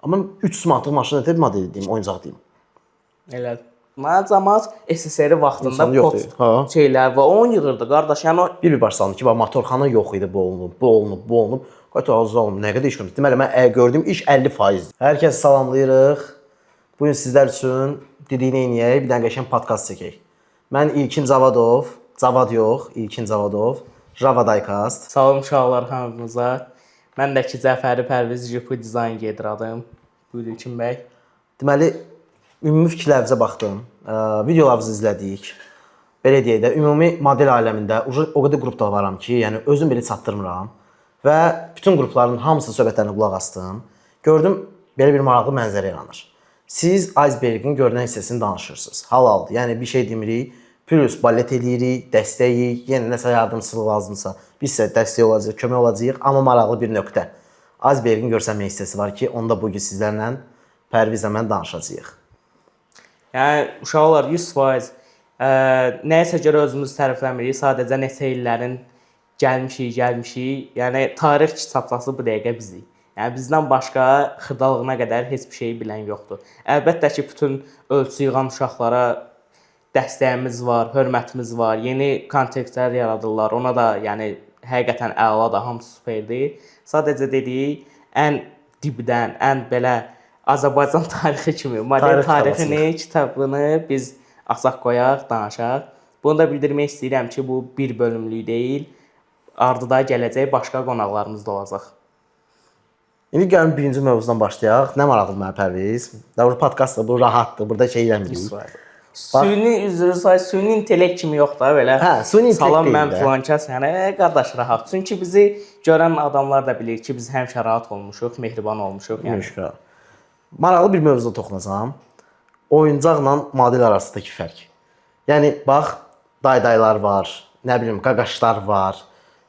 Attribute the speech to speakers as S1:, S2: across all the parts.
S1: Amma 300 manatlıq maşın etib model deyim, oyuncaq deyim.
S2: Elə. Mən cəmaət SSR vaxtında
S1: İnsan yoxdur.
S2: pot şeylər və onu yığırdı qardaş. Yəni
S1: Bir başlandı ki, bax motorxana yox idi, bu olunub. Qoy azalım, nə qədər iş görmüşdüm. Deməli mən gördüyüm iş 50%-dir. Hər kəsi salamlayırıq. Bu gün sizlər üçün dediyini eləyək, bir dənə qəşəng podkast çəkək. Mən İlkin Zavadov, Cavad yox, İlkin Zavadov, Java Diecast.
S2: salam uşaqlar hamınıza. Mən də ki Cəfəri Pərviz JP Design gedir adım. Buyurun İlkin bəy.
S1: Deməli ümumi fikirlərinizə baxdım. Videolarınızı izlədik. Belə deyək də, ümumi model aləmində o qədər qrupda varam ki, yəni özüm belə çatdırmıram və bütün qrupların hamısı söhbətlərinə qulaq asdım. Gördüm belə bir maraqlı mənzərə yaranır. Siz icebergin görünən hissəsini danışırsınız. Halaldır. Yəni bir şey demirik, plus ballet eləyirik, dəstəyik, yenə nəsə yardımçılıq lazımsa, biz sizə dəstək olacağıq, kömək olacağıq, amma maraqlı bir nöqtə. Icebergin görsənmə hissəsi var ki, onda bu gün sizlərlə Pərvizlə mən danışacağıq.
S2: Yəni uşaqlar 100% nəyəsə görə özümüzü tərifləmirik. Sadəcə neçə illərin gəlmişik. Yəni tarix kitabçası bu dəqiqə bizik. Yəni bizdən başqa xırdalığına qədər heç bir şey bilən yoxdur. Əlbəttə ki, bütün ölçü yığan uşaqlara dəstəyimiz var, hörmətimiz var. Yeni kontekstlər yaradırlar. Ona da yəni həqiqətən əladır, hamısı superdir. Sadəcə dediyik ən dibdən, ən belə Azərbaycan tarixi kimi model tarixini, kitabını biz asaq qoyaq, danışaq. Bunu da bildirmək istəyirəm ki, bu bir bölümlük deyil. Ardıda gələcək başqa qonaqlarımız da olacaq.
S1: İndi gəlin birinci mövzudan başlayaq. Nə maraqlı mənə Pərviz? Doğru podkastdır, bu rahatdır. Burada şey eləmirik.
S2: Süni intellekt kimi yox da belə.
S1: Hə, süni intellekt
S2: salam
S1: deyil
S2: mən
S1: də.
S2: filanca sənə qardaş rahat. Çünki bizi görən adamlar da bilir ki, biz həmişə rahat olmuşuq, mehriban olmuşuq.
S1: Yəni maraqlı bir mövzuda toxunacağam. Oyuncaqla model arasındakı fərq. Yəni bax, daydaylar var, nə bilim, qaqaşlar var,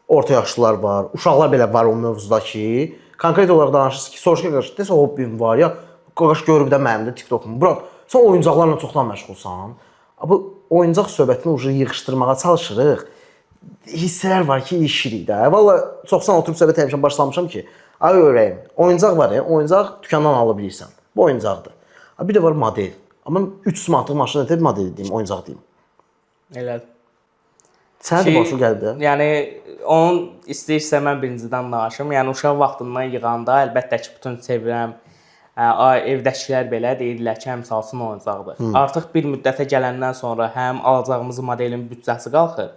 S1: orta yaşlılar var, uşaqlar belə var o mövzuda ki, konkret olaraq danışırsınız ki, soruş qaqaş, desə hobbim var ya, qaqaş görüb də mənim də TikTokum. Bura, sən oyuncaqlarla çoxdan məşğulsan. Bu oyuncaq söhbətini ucu yığışdırmağa çalışırıq. Hissələr var ki, ilişirik də. Valla çoxsan oturub söhbət etmişəm, başlamışam ki, ay öyrəyim, oyuncaq var ya, oyuncaq dükandan ala bilirsən. Bu oyuncaqdır. Bir də var model. Amma 300 manatlıq maşın etib model deyim, oyuncaq deyim.
S2: Elədir.
S1: Sənə də başa gəldi.
S2: Yəni onun istəyirsə mən birincidən danışım. Yəni uşaq vaxtından yığanda əlbəttə ki, bütün sevirəm. Evdəkilər belə deyirlər ki, həmsalsın oyuncaqdır. Artıq bir müddətə gələndən sonra həm alacağımız modelin büdcəsi qalxır,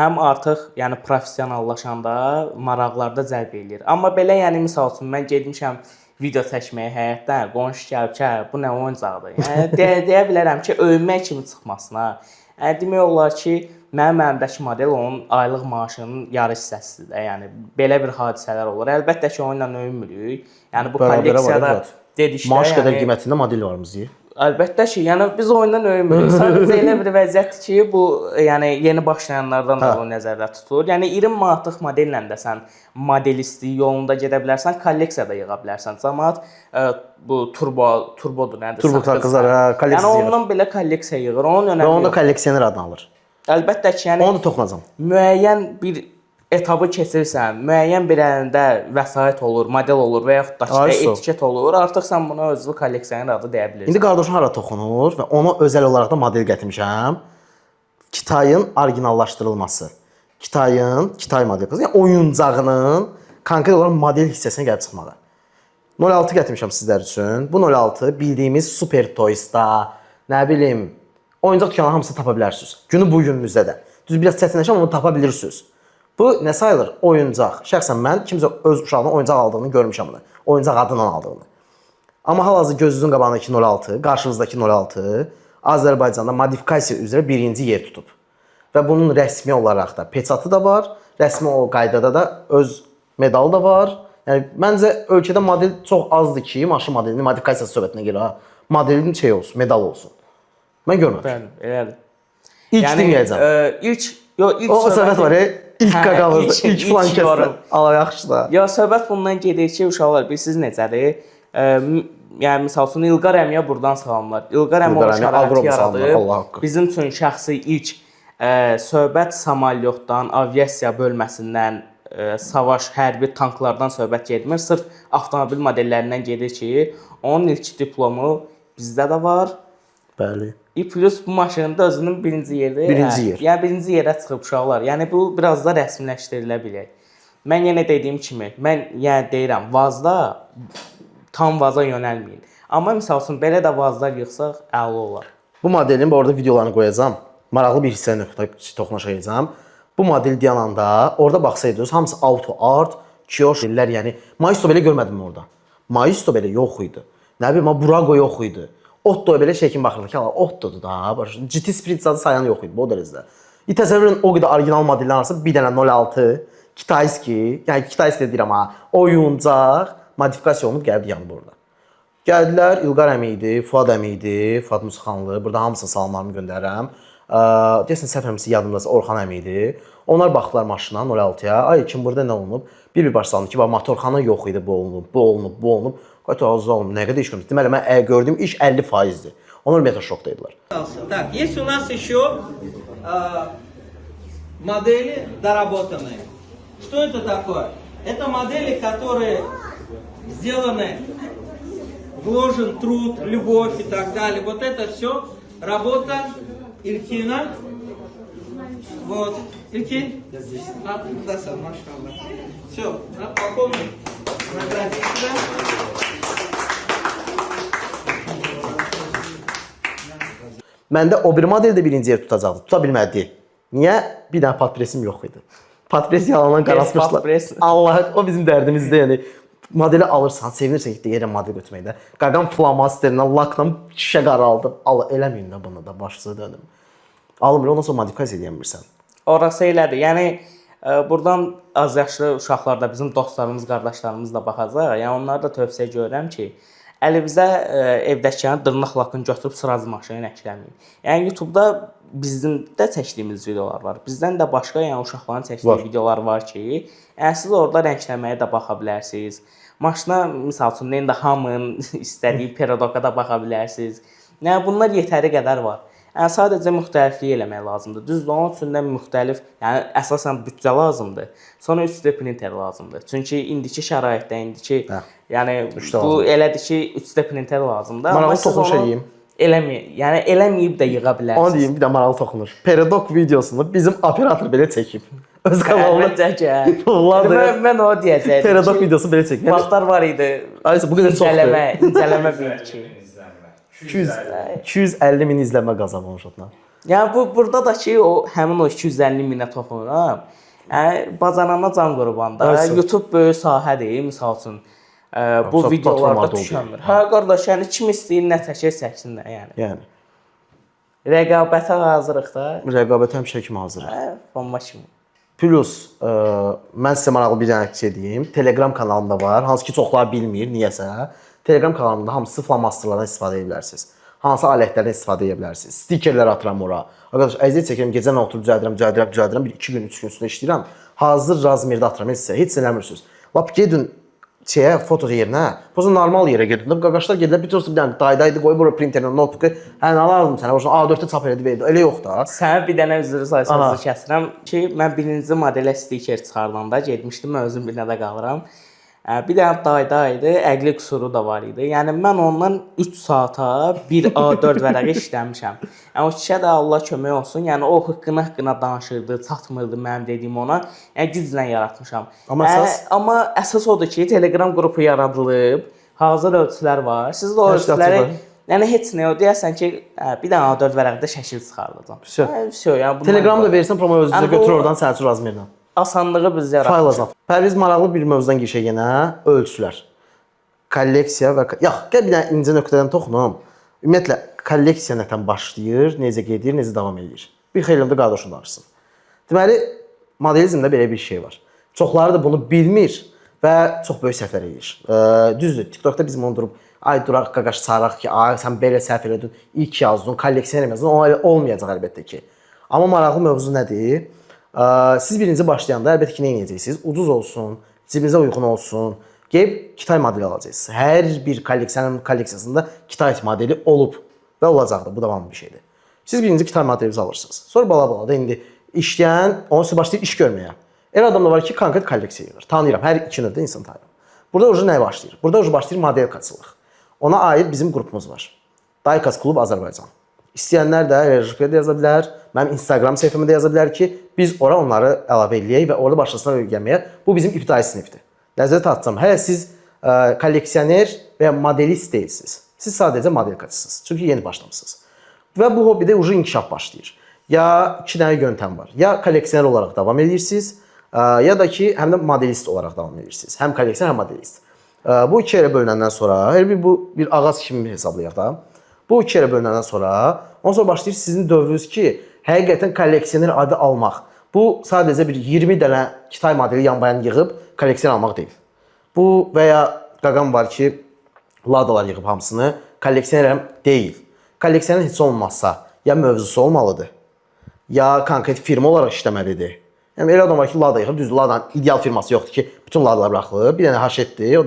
S2: həm artıq yəni professionallaşanda maraqlarda cəlb eləyir. Amma belə yəni misal üçün mən getmişəm video çəkməyə həyətdən, qonşu gəlib ki, bu nə oyuncaqdır. Yəni deyə bilərəm ki, öyünmək kimi çıxmasın ha. Yəni demək olar ki, mənim əlimdəki model onun aylıq maaşının yarı hissəsidir də. Yəni belə bir hadisələr olur. Əlbəttə ki, onunla öyünmürük. Yəni bu kolleksiyada dedikdə
S1: maaş qədər qiymətində model var mızı?
S2: Əlbəttə ki, yəni biz oyundan öyünmürük. Sadəcə elə bir vəziyyətdir ki, bu yəni yeni başlayanlardan da o nəzərdə tutulur. Yəni 20 manatlıq modellə də sən modelisti yolunda gedə bilərsən, kolleksiyada yığa bilərsən. Cəmaət bu turbodur, nədir?
S1: Turbo qızlar, kolleksiya.
S2: Yəni ondan belə kolleksiya yığır. Onun önəmi
S1: yox. Onda kolleksioner adını alır.
S2: Əlbəttə ki, yəni
S1: onu da toxunacam.
S2: Müəyyən bir etabı keçirsən, müəyyən bir əlində vəsait olur, model olur və yaxud da etiket olur. Artıq sən buna özlü kolleksioner adı deyə bilirsən.
S1: İndi qardaşım hara toxunur və ona özəl olaraq da model gətirmişəm. Kitayın orijinallaşdırılması. Kitay model qızı, yəni oyuncağının konkret olaraq model hissəsinə gəlib çıxmağa. 06 gətirmişəm sizlər üçün. Bu 06 bildiyimiz Super Toys-da, nə bilim, oyuncaq dükanı hamısını tapa bilərsiniz. Günü bu günümüzdə də. Düz biraz çətinləşir, amma onu tapa bilirsiniz. Bu nə sayılır? Oyuncaq. Şəxsən mən kimsə öz uşağının oyuncaq aldığını görmüşəm bunu. Oyuncaq adından aldığını. Amma hal-hazırda gözünüzün qabağındakı 06, qarşınızdakı 06 Azərbaycanda modifikasiya üzrə birinci yer tutub. Və bunun rəsmi olaraq da peçatı da var, rəsmi o qaydada da öz medalı da var. Yəni məncə ölkədə model çox azdır ki, maşın modelinin modifikasiyası söhbətinə görə modelin şey olsun, medal olsun. Mən görməmişəm.
S2: Bəli, elədir.
S1: İlk dinləyəcəm.
S2: İlk
S1: söhbət var ya, ilk qaqavızda, ilk filan kəsdə. Allah yaxşı da.
S2: Ya söhbət bundan gedir ki, uşaqlar bilirsiniz necədir? Yəni misal üçün İlqar əmiyə buradan salamlar. İlqar əmi o şəraiti yaradıb. Bizim üçün şəxsi ilk söhbət samalyotdan, aviasiya bölməsindən savaş, hərbi tanklardan söhbət getmir. Sırf avtomobil modellərindən gedir ki, onun ilk diplomu bizdə də var.
S1: Bəli.
S2: Plus bu maşının da özünün birinci yeri.
S1: Birinci yer.
S2: Yəni birinci yerə çıxıb uşaqlar. Yəni bu biraz da rəsmiləşdirilə bilər. Mən yenə dediyim kimi, mən yəni deyirəm, vazda tam vaza yönəlməyin. Amma məsəl üçün belə də vazlar yığsaq əla olar.
S1: Bu modelin bu arada videolarını qoyacağam. Maraqlı bir hissəyə toxunacağam. Bu model dayananda orada baxsaydınız hamısı auto art, kiosk deyirlər, yəni Maisto belə görmədim orada. Maisto belə yox idi. Nə bilim, Burago yox idi. Otto belə şəkil baxırdı ki, Otto'dur da. GT Sprint zadı sayan yox idi bu dərəcədə. Təsəvvür edin, o qədər orijinal modellər arasında bir dənə 06 Kitayski, yəni Kitayski deyirəm ha, oyuncaq modifikasiya olunub gəldi yəni burada. Gəldilər, İlqar əmi idi, Fuad əmi idi, Fuad Musxanlı. Burada hamısına salamlarımı göndərirəm. Deyəsən səhv eləmirəmsə yadımdasa Orxan əmi idi. Onlar baxdılar maşına 06-ya. Ay kim burada nə olunub? Bir başlandı ki, bax motorxana yox idi, bu olunub. Qoy ağzı olum, nə qədər iş görmüş. Deməli mən gördüyüm iş 50%-dir. Onlar metroşokdaydılar.
S3: Так, есть у нас еще модели доработанные. Что это такое? Это модели, которые сделаны, вложен труд, любовь и так далее. Вот это все работа Илькина. Вот. Илькин? Да, сам, машалла. Все, полковник. Наградить сюда.
S1: Məndə o bir model də birinci yer tutacaqdı. Tuta bilmədi. Niyə? Bir dənə patpresim yox idi. Patpres yalandan qarasmışlar. Allah, o bizim dərdimizdə, yəni modeli alırsan, sevinirsən ki, deyirəm model götürməkdə. Qaqam flamasterlə, lakla şişə qaraldı. Allah, eləməyin də bunu da başçı dönüm. Almır, ondan sonra modifikasiya edəmirsən.
S2: Orası elədir. Yəni buradan az yaşlı uşaqlar da bizim dostlarımız, qardaşlarımız da baxacaq. Yəni onlara da tövsiyə görürəm ki, əlimizə evdəki dırnaq lakını götürüb sırazı maşını əkləməyin. Yəni YouTube-da bizim də çəkdiyimiz videolar var. Bizdən də başqa yəni uşaqların çəkdiyi videolar var ki, yəni siz orada rəngləməyə də baxa bilərsiniz. Maşına misal üçün indi hamının istədiyi Perodoka da baxa bilərsiniz. Yəni bunlar yetəri qədər var. Yəni sadəcə müxtəliflik eləmək lazımdır. Düzdür, onun üçün də müxtəlif, yəni əsasən büdcə lazımdır. Sonra 3D printer lazımdır. Çünki indiki şəraitdə, yəni bu elədir ki, 3D printer lazımdır.
S1: Maraqlı toxunuş eləyim.
S2: Yəni eləməyib də yığa bilərsiniz.
S1: Onu deyim, bir də maraqlı toxunuş. Perodok videosunu bizim operator belə çəkib. Öz kanalına
S2: çəkib. Mən o deyəcəydim.
S1: Perodok videosu belə çəkib.
S2: Vaxtlar var idi.
S1: Aysə bu qədər çoxdur.
S2: İncələmə bir ki.
S1: 250 min izləmə qazanmış ondan.
S2: Yəni burada da ki, həmin o 250 minə toxunuram. Yəni bacarana can qurbandır. YouTube böyük sahədir, misal üçün. Bu videolarda düşənmir. Hə qardaş, yəni kim istəyir nə çəkir, çəksin də yəni. Rəqabətə hazırıq da.
S1: Rəqabətə həmişə kimi hazırıq.
S2: Hə, bomba kimi.
S1: Plus, mən sizə maraqlı bir dənə şey deyim. Telegram kanalımda var. Hansı ki çoxlar bilmir, niyəsə. Telegram kanalımda hamısı flamasterlardan istifadə edə bilərsiniz. Hansı alətlərdən istifadə edə bilərsiniz. Stikerlər atıram ora. Arkadaş, əziyyət çəkirəm, gecən oturub düzəldirəm, bir 2 gün, 3 gün üstündə işləyirəm. Hazır razmerdə atıram heç eləmirsiniz. Lap gedin foto yerinə, prosta normal yerə gedin. Qaqaşlar gedilər, bir dənə daydaydı qoyub ora printerlə, notebook-u. Hə, nə lazım sənə? Orijinal A4-də çap elədi, verdi. Elə yox da.
S2: Sənə bir dənə üzrü sayısınızı kəsirəm ki, mən birinci modelə stiker çıxardanda getmişdim, mən özüm bir dənə də qalıram. Bir dənə dayda idi, əqli qüsuru da var idi. Yəni mən ondan 3 saata bir A4 vərəqi işləmişəm. Yəni o kişiyə də Allah kömək olsun. Yəni o hıqqına danışırdı, çatmırdı mənim dediyim ona. Yəni güclə yaratmışam. Amma əsas odur ki, Telegram qrupu yaradılıb, hazır ölçülər var. Siz də o ölçüləri yəni heç nə yox, deyəsən ki, bir dənə A4 vərəqdə şəkil çıxardacağam. Vəsə, yəni
S1: Telegramı da verirsən, promo özünüzə götür oradan sənə üçün razmerlə.
S2: Asanlığı biz yaratmışıq.
S1: Fayl azalt. Pərviz maraqlı bir mövzudan keçək yenə, ölçülər. Kolleksiya və bir dənə incə nöqtədən toxunum. Ümumiyyətlə kolleksiya nədən başlayır, necə gedir, necə davam edir. Bir xeyli də qardaşın danışsın. Deməli, modelizmdə belə bir şey var. Çoxları da bunu bilmir və çox böyük səhvlər edir. Düzdür, TikTokda bizim onu durub ay duraq qaqaş çağıraq ki, ay sən belə səhv elədin, ilk yazdın, kolleksiya eləməzdin, o olmayacaq əlbəttə ki. Amma maraqlı mövzu nədir? Siz birinci başlayanda əlbəttə ki, nə edəcəksiniz? Ucuz olsun, cibinizə uyğun olsun. Gəlib Kitay modeli alacaqsınız. Hər bir kolleksiyasında Kitay modeli olub və olacaqdır. Bu davamlı bir şeydir. Siz birinci Kitay modelinizi alırsınız. Sonra bala da indi işləyən, onu siz başlayır iş görməyə. Elə adam da var ki, konkret kolleksiya yığır. Tanıyıram, hər iki növdə insan tanıyıram. Burada ucu nə başlayır? Burada ucu başlayır modelkaçılıq. Ona aid bizim qrupumuz var. Daykas Klub Azərbaycan. İstəyənlər də RJP-də yaza bilər, mənim Instagram səhifəmdə yaza bilər ki, biz ora onları əlavə eləyək və orada başlasınlar öyrənməyə. Bu bizim ibtidai sinifdir. Nəzərə tatsam, hələ siz kolleksioner və ya modelist deyilsiniz. Siz sadəcə modelkaçısınız. Çünki yeni başlamısınız. Və bu hobbidə ucu inkişaf başlayır. Ya iki dənə yöntəm var. Ya kolleksioner olaraq davam edirsiniz, ya da ki, həm də modelist olaraq davam edirsiniz. Həm kolleksioner, həm modelist. Bu iki yerə bölünəndən sonra, hər bir ağac kimi hesablayaq da. Bu iki yerə bölünəndən sonra, ondan sonra başlayır sizin dövrünüz ki, həqiqətən kolleksioner adı almaq. Bu sadəcə bir 20 dənə Kitay modeli yan-bayan yığıb kolleksioner almaq deyil. Bu və ya qaqam var ki, ladalar yığıb hamısını, kolleksioner deyil. Kolleksioner heç olmazsa ya mövzusu olmalıdır, ya konkret firma olaraq işləməlidir. Yəni elə adam var ki, Lada yığır, düzdür, Ladanın ideal firması yoxdur ki, bütün Ladalar buraxılır. Bir dənə haşetdir, o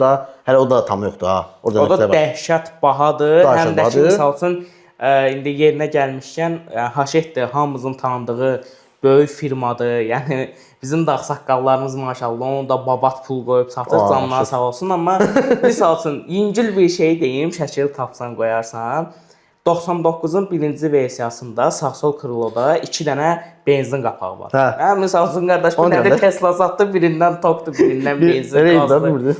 S1: da tam yoxdur ha.
S2: O da dəhşət bahadır. Həm də ki, misal üçün indi yerinə gəlmişkən haşetdir, hamımızın tanıdığı böyük firmadır. Yəni bizim də ağsaqqallarımız maşallah onu da babat pul qoyub satır, canına sağ olsun. Amma misal üçün yüngül bir şey deyim, şəkil tapsan qoyarsan. 99-un birinci versiyasında sağ-sol krıloda 2 dənə benzin qapağı var. Hə, misal üçün qardaş, bir dənə Tesla satdı, birindən tokdu, birindən benzin qazdı.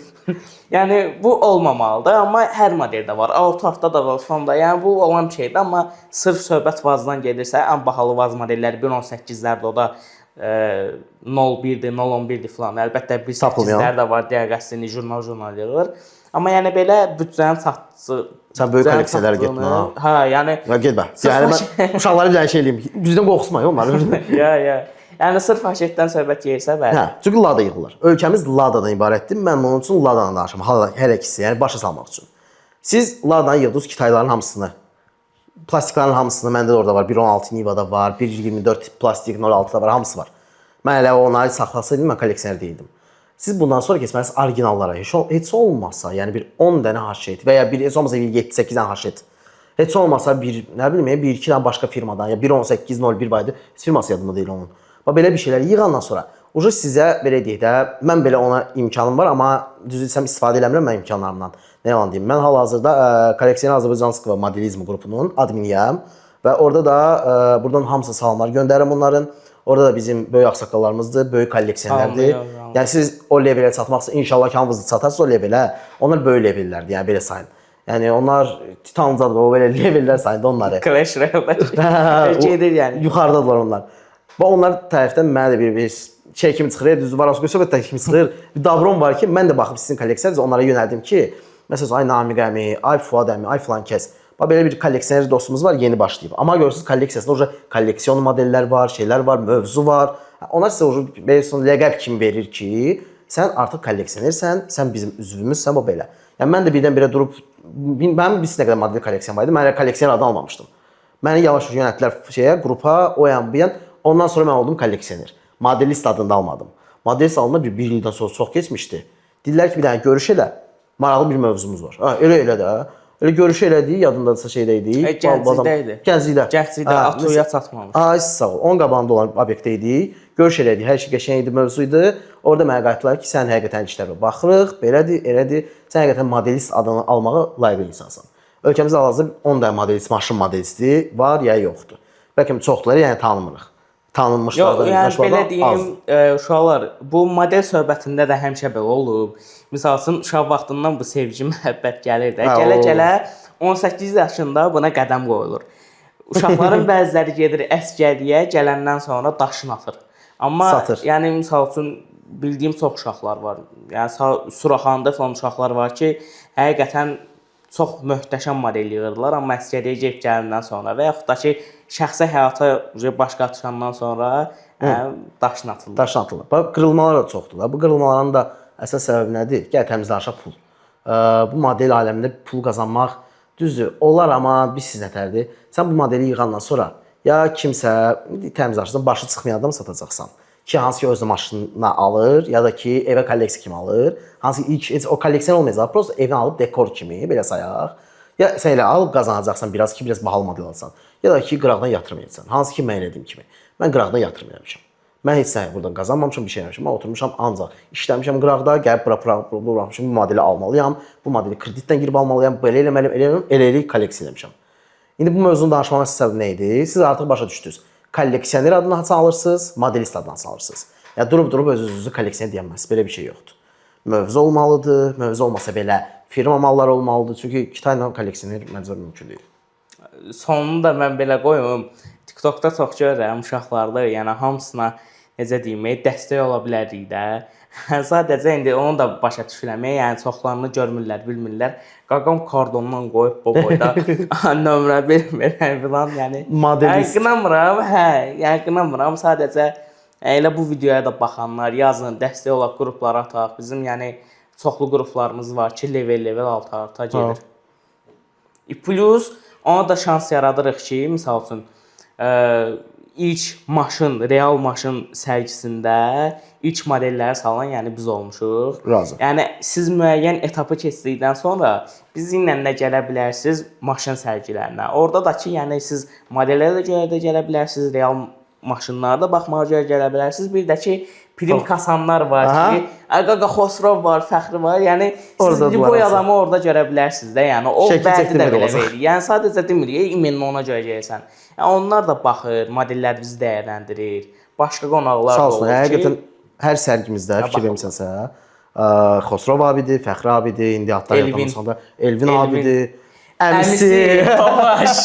S2: Yəni bu olmamalıdır, amma hər modeldə var. Alt hafta da var, sonda. Yəni bu olan şeydir, amma sırf söhbət vazdan gedirsə, ən bahalı vaz modelləri 1.18-lərdə o da 0.1-dir, 0.11-dir falan. Əlbəttə 1.8-lər də var, diaqəsini jurnal yığır. Amma yəni belə büdcənin çatdısı.
S1: Sən böyük kolleksiyalara getmə ha.
S2: Hə, yəni
S1: getmə. Yəni mən uşaqları bir dənə şey eləyim. Bizdən qorxusmayın onları.
S2: Ya. Yəni sırf haşetdən söhbət gəlsə bəli.
S1: Hə, çünki Lada yığırlar. Ölkəmiz Ladadan ibarətdir. Mən onun üçün Ladadan danışıram. Hər ikisi, yəni başa salmaq üçün. Siz Ladadan yığdınız Kitayların hamısını. Plastiklərin hamısını məndə də orada var. 1.16 Nivada var, 1.24 plastik 0.6-da var, hamısı var. Mən elə onları saxlasaydım, mən kolleksioner deyildim. Siz bundan sonra keçməlisiniz orijinallara. Heç olmasa, yəni bir 10 dənə haşet və ya heç olmasa 7-8 dənə haşet. Heç olmasa bir, nə bilim, 1-2 dənə başqa firmadan, ya 1.18-01 var idi. Firması yadımda deyil onun. Belə bir şeylər yığandan sonra ucu sizə belə deyək də, mən belə ona imkanım var, amma düz desəm istifadə eləmirəm mən imkanlarımdan. Nə yalan deyim? Mən hal-hazırda Kolleksioner Azərbaycanskı və Modelizm qrupunun adminiyəm və orada da buradan hamısı salamlar göndərirəm onların. Orada da bizim böyük ağsaqqallarımızdır, böyük kolleksionerlərdir. Yəni siz o levelə çatmaqsa, inşallah ki, hamınızı çatarsınız o levelə. Onlar böyük levellərdir, yəni belə sayın. Yəni onlar titancadır, o belə levellər sayında onları.
S2: Clash Royale gedir yəni.
S1: Yuxarıdadılar onlar. Və onlar tərəfdən mənə də bir şey kimi çıxır, düzdür, Varanskoy söhbətləri kimi çıxır. Bir davron var ki, mən də baxıb sizin kolleksiyanınızı onlara yönəldim ki, məsələn, ay Namiq əmi, ay Fuad əmi, ay filan kəs. Belə bir kolleksioner dostumuz var, yeni başlayıb. Amma görürsünüz, kolleksiyasında orada kolleksiyon modellər var, şeylər var, mövzu var. Onlar sizə ləqəb kimi verir ki, sən artıq kolleksionersən, sən bizim üzvümüzsən, bu belə. Yəni mən də birdən-birə durub, mənim bir qədər model kolleksiyon var idi, mən elə kolleksioner adı almamışdım. Məni yavaş yönəltdilər şeyə, qrupa, o yan, bu yan. Ondan sonra mən oldum kolleksioner. Modelist adını almadım. Modelist adında bir ildən sonra çox keçmişdi. Dedilər ki, bir dənə görüş elə, maraqlı bir mövzumuz var. Elə də. Elə görüş elədik, yadındadırsa şeydə idi.
S2: Gənclikdə idi. Gənclikdə atuya çatmamış.
S1: Ay sağ ol. Onun qabağında olan obyektdə idik. Görüş elədik. Hər şey qəşəng idi, mövzu idi. Orada mənə qayıtdılar ki, sən həqiqətən işlərə baxırıq, belədir, elədir. Sən həqiqətən modelist adını almağa layiq insansan. Ölkəmizdə hal-hazırda 10 dənə modelist, maşın modelisti var ya yoxdur. Bəlkə çoxları yəni tanımırıq. Tanınmışlar da,
S2: yəni belə deyim, uşaqlar, bu model söhbətində də həmişə belə olub. Misal üçün, uşaq vaxtından bu sevgi, məhəbbət gəlir də. Gələ-gələ 18 yaşında buna qədəm qoyulur. Uşaqların bəziləri gedir əsgərliyə, gələndən sonra daşın atır. Amma yəni misal üçün bildiyim çox uşaqlar var. Yəni Suraxanda falan uşaqlar var ki, həqiqətən çox möhtəşəm model yığırdılar, amma əsgəriyə gedib gələndən sonra və yaxud da ki, şəxsi həyata başqa atışandan sonra daşın atılır.
S1: Daşın atılır. Bax, qırılmalar da çoxdur. Bu qırılmaların da əsas səbəbi nədir? Gəl təmizdən aşağı pul. Bu model aləmində pul qazanmaq düzdür, olar, amma bir siz nətərdir? Sən bu modeli yığandan sonra ya kimsə təmiz aşağı başı çıxmayan adam satacaqsan. Ki, hansı ki özünə maşınına alır, ya da ki evə kolleksiya kimi alır. Hansı ki ilk o kolleksiyon olmayacaq, prosta evini alıb dekor kimi, belə sayaq. Ya sən elə alıb qazanacaqsan biraz ki, biraz bahalı model alsan. Ya da ki qıraqdan yatırım edirsən. Hansı ki mən elədiyim kimi. Mən qıraqdan yatırım eləmişəm. Mən heç nə buradan qazanmamışam, bir şey eləmişəm. Mən oturmuşam ancaq işləmişəm qıraqda, gəlib buraxmışam, bu modeli almalıyam, bu modeli kreditlə girib almalıyam, belə eləməliyəm, elə kolleksiya eləmişəm. İndi bu mövzunu danışmağın səbəbi nə idi? Siz artıq başa düşdünüz. Kolleksioner adını hansı alırsınız, modelist adını hansı alırsınız. Ya durub öz-özünüzü kolleksiyoner deyəməz. Belə bir şey yoxdur. Mövzu olmalıdır. Mövzu olmasa belə firma malları olmalıdır. Çünki Kitayla kolleksioner məncə mümkün deyil.
S2: Sonunu da mən belə qoyum. TikTokda çox görürəm uşaqlarda, yəni hamısına necə deyim, dəstək ola bilərik də. Sadəcə indi onu da başa düşürəm. Yəni çoxlarını görmürlər, bilmirlər. Qaqam kardondan qoyub bu boyda nömrə vermir falan, yəni.
S1: Modelist.
S2: Yəqinləmirəm. Sadəcə elə bu videoya da baxanlar yazın, dəstək olaq, qruplara ataq. Bizim yəni çoxlu qruplarımız var ki, level arta gedir. Plus ona da şans yaradırıq ki, misal üçün ilk maşın, real maşın sərgisində ilk modelləri salan, yəni biz olmuşuq.
S1: Razı.
S2: Yəni siz müəyyən etapı keçdikdən sonra bizimlə də gələ bilərsiniz maşın sərgilərinə. Orada da ki, yəni siz modellərə görə də gələ bilərsiniz, real maşınlara da baxmağa görə gələ bilərsiniz. Bir də ki, prim kasanlar var ki, Qaqa Xosrov var, Fəxri var. Yəni siz boy adamı orada görə bilərsiniz də. Yəni o bəzi də belə verir. Yəni sadəcə demirik, imenini ona görə gəlsən. Yəni onlar da baxır, modellər bizi dəyərləndirir. Başqa qonaqlar da olur ki,
S1: həqiqətən hər sərgimizdə fikir vermisənsə, Xosrov abidir, Fəxri abidir, indi adlar yadımda Elvin abidir, əmisi
S2: Tofaş.